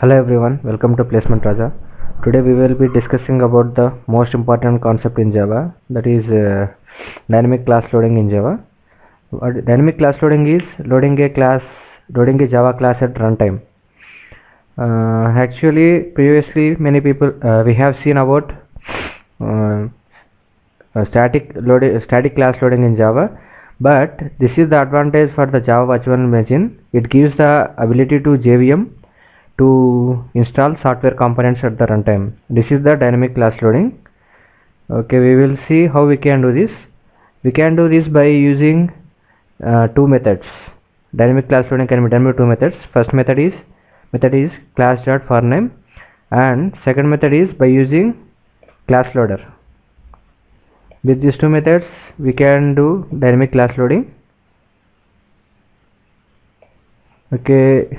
Hello everyone, welcome to Placement Raja. Today we will be discussing about the most important concept in Java, that is dynamic class loading in Java. Dynamic class loading is loading a Java class at runtime. Actually, previously many people we have seen about static class loading in Java, but this is the advantage for the Java virtual machine. It gives the ability to JVM to install software components at the runtime. This is the dynamic class loading. Okay, we will see how we can do this. We can do this by using two methods. Dynamic class loading can be done by two methods. First method is class.forName, and second method is by using ClassLoader. With these two methods we can do dynamic class loading. Okay,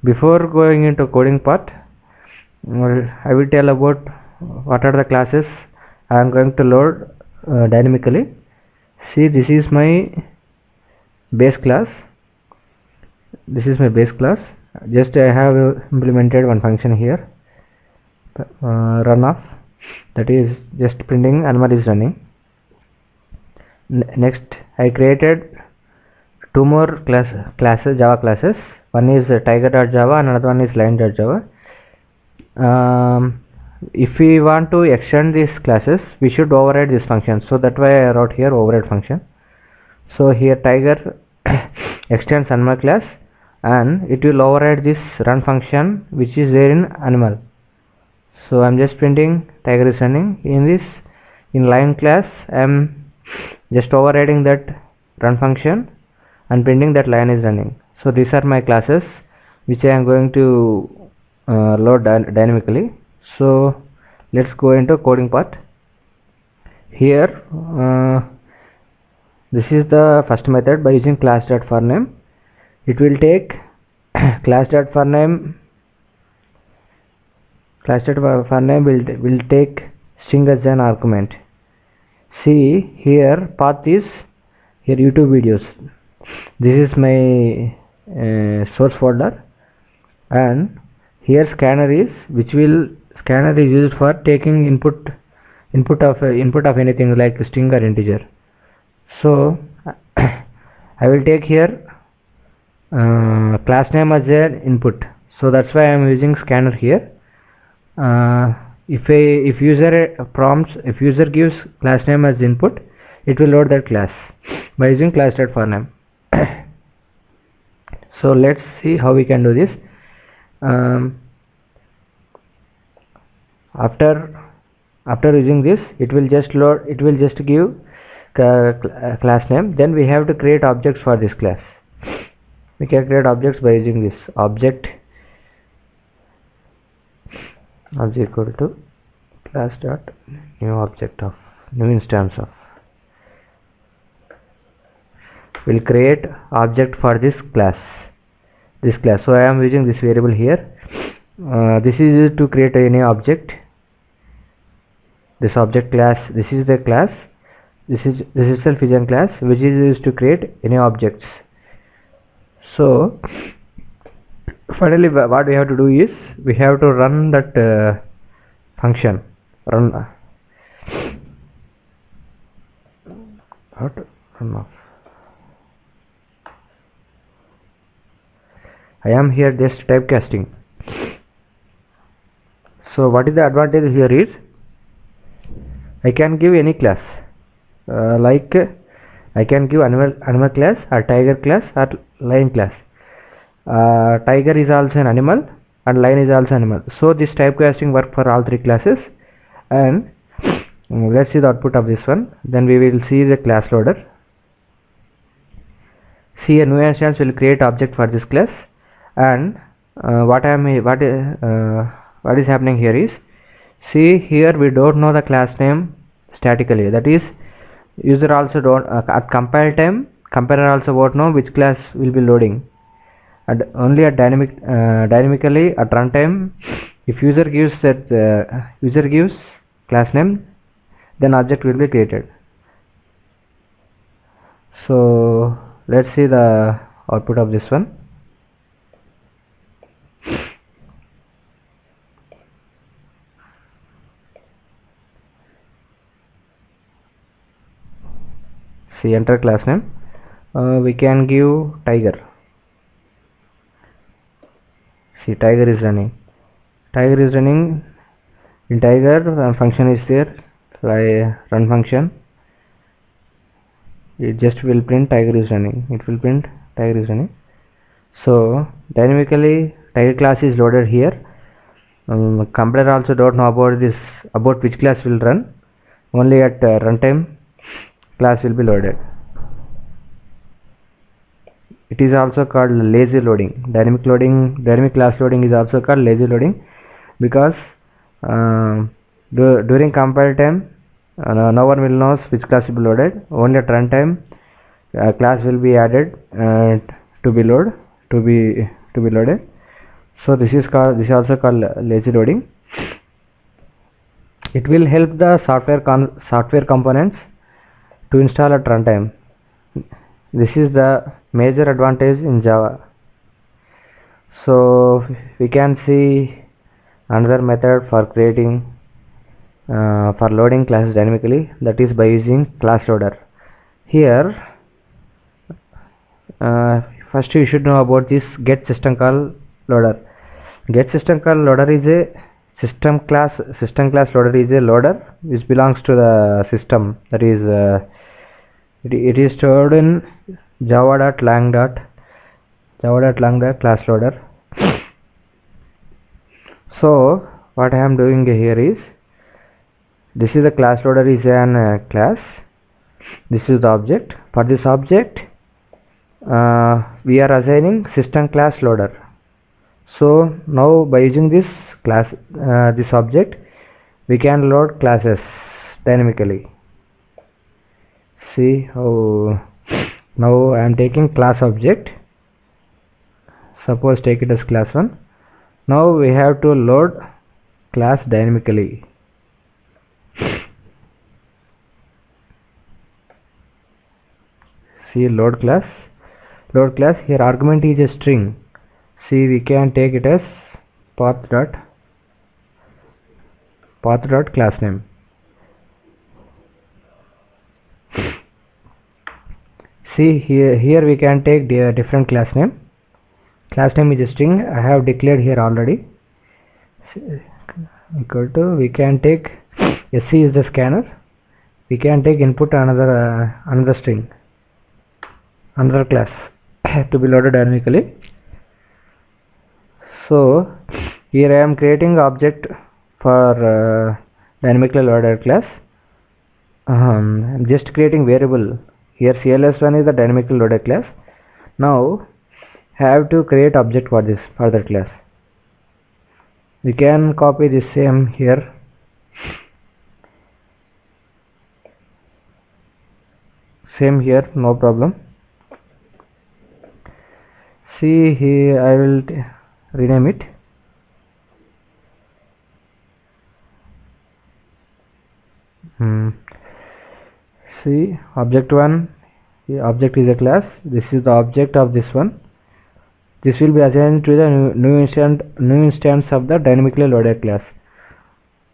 before going into coding part, I will tell about what are the classes I am going to load dynamically. See, this is my base class. Just I have implemented one function here, run off, that is just printing animal is running. Next I created two more classes, Java classes. One is tiger.java and another one is lion.java. If we want to extend these classes, we should override this function, so that why I wrote here override function. So here tiger extends animal class and it will override this run function which is there in animal. So I am just printing tiger is running. In lion class I am just overriding that run function and printing that lion is running. So these are my classes which I am going to load dynamically. So let's go into coding part. Here this is the first method by using class.forName. It will take class.forName will take string as an argument. See, here path is here YouTube videos. This is my source folder, and here scanner is used for taking input of anything like string or integer. So I will take here class name as an input, so that's why I am using scanner here. If user gives class name as input, it will load that class by using class.forName. So let's see how we can do this. After using this, it will just give class name. Then we have to create objects for this class. We can create objects by using this object equal to class dot new instance of. We'll create object for this class. So I am using this variable here. This is used to create any object. This object class, this is the class. This itself is a class which is used to create any objects. So finally what we have to do is we have to run that function. Run off. I am here just typecasting. So what is the advantage here is I can give any class, like I can give animal class or tiger class or lion class. Tiger is also an animal and lion is also animal. So this typecasting work for all three classes. And let's see the output of this one. Then we will see the class loader. See, a new instance will create object for this class. And what is happening here is, see, here we don't know the class name statically. That is, user also don't at compile time, compiler also won't know which class will be loading. And only at dynamically at runtime, if user gives class name, then object will be created. So let's see the output of this one. See, enter class name. We can give tiger. See, tiger is running. Tiger is running. In tiger, function is there. Run function. It just will print tiger is running. It will print tiger is running. So dynamically tiger class is loaded here. Compiler also don't know about this, about which class will run. Only at runtime class will be loaded. It is also called lazy loading. Dynamic class loading is also called lazy loading, because during compile time no one will know which class will be loaded. Only at runtime class will be added to be loaded. So this is also called lazy loading. It will help the software components to install at runtime. This is the major advantage in Java. So we can see another method for creating for loading classes dynamically, that is by using ClassLoader. Here first you should know about this get system call loader. Get system call loader is a system class loader is a loader which belongs to the system, that is it is stored in java.lang class loader. So what I am doing here is, this is the class loader is an class. This is the object. For this object we are assigning system class loader. So now by using this class this object, we can load classes dynamically. See how now I am taking class object. Suppose take it as class 1. Now we have to load class dynamically. See, load class. Here argument is a string. See, we can take it as path.class name. See, here we can take the different class name. Class name is a string. I have declared here already. Equal to, we can take SC is the scanner. We can take input another string, another class to be loaded dynamically. So here I am creating object for dynamically loaded class. I'm just creating variable. Here CLS1 is the dynamically loaded class. Now have to create object for that class. We can copy this same here. Same here, no problem. See, here I will rename it. See, object 1, object is a class. This is the object of this one. This will be assigned to the new instance of the dynamically loaded class.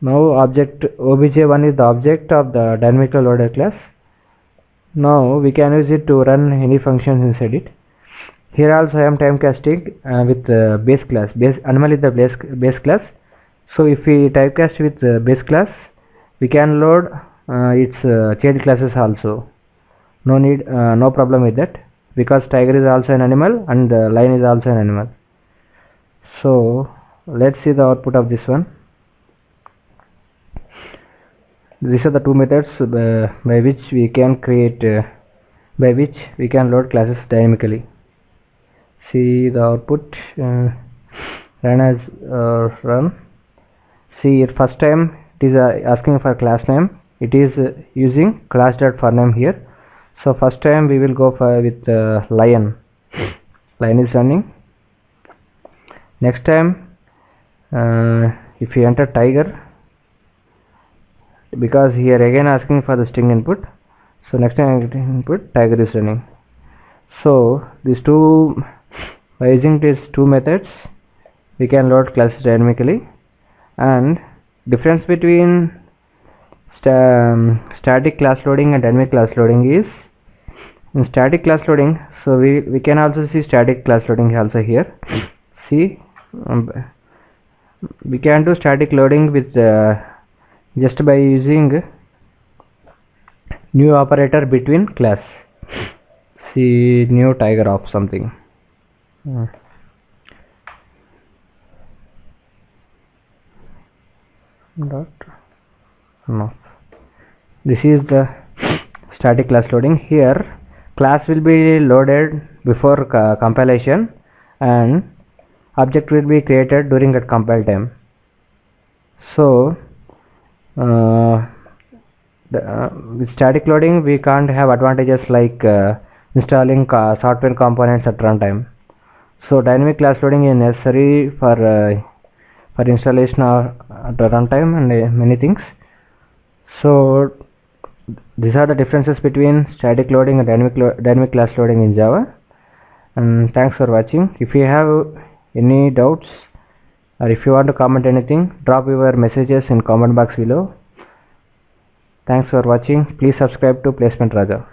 Now object obj1 is the object of the dynamically loaded class. Now we can use it to run any functions inside it. Here also I am typecasting with base class. Animal is the base class. So if we typecast with base class, we can load its child classes also. No problem with that, because tiger is also an animal and lion is also an animal. So let's see the output of this one. These are the two methods by which we can load classes dynamically. See the output. Run. See, at first time it is asking for class name. It is using Class.forName here. So first time we will go with lion. Lion is running. Next time if you enter tiger, because here again asking for the string input, so next time input tiger is running. So these two, by using these two methods, we can load classes dynamically. And difference between static class loading and dynamic class loading is, in static class loading, so we can also see static class loading also here. See, we can do static loading with just by using new operator between class. See, new tiger of something. Dot no, this is the static class loading. Here class will be loaded before compilation and object will be created during that compile time. So with static loading we can't have advantages like installing software components at runtime. So dynamic class loading is necessary for installation at runtime and many things. So these are the differences between static loading and dynamic class loading in Java. And thanks for watching. If you have any doubts or if you want to comment anything, drop your messages in comment box below. Thanks for watching. Please subscribe to Placement Raja.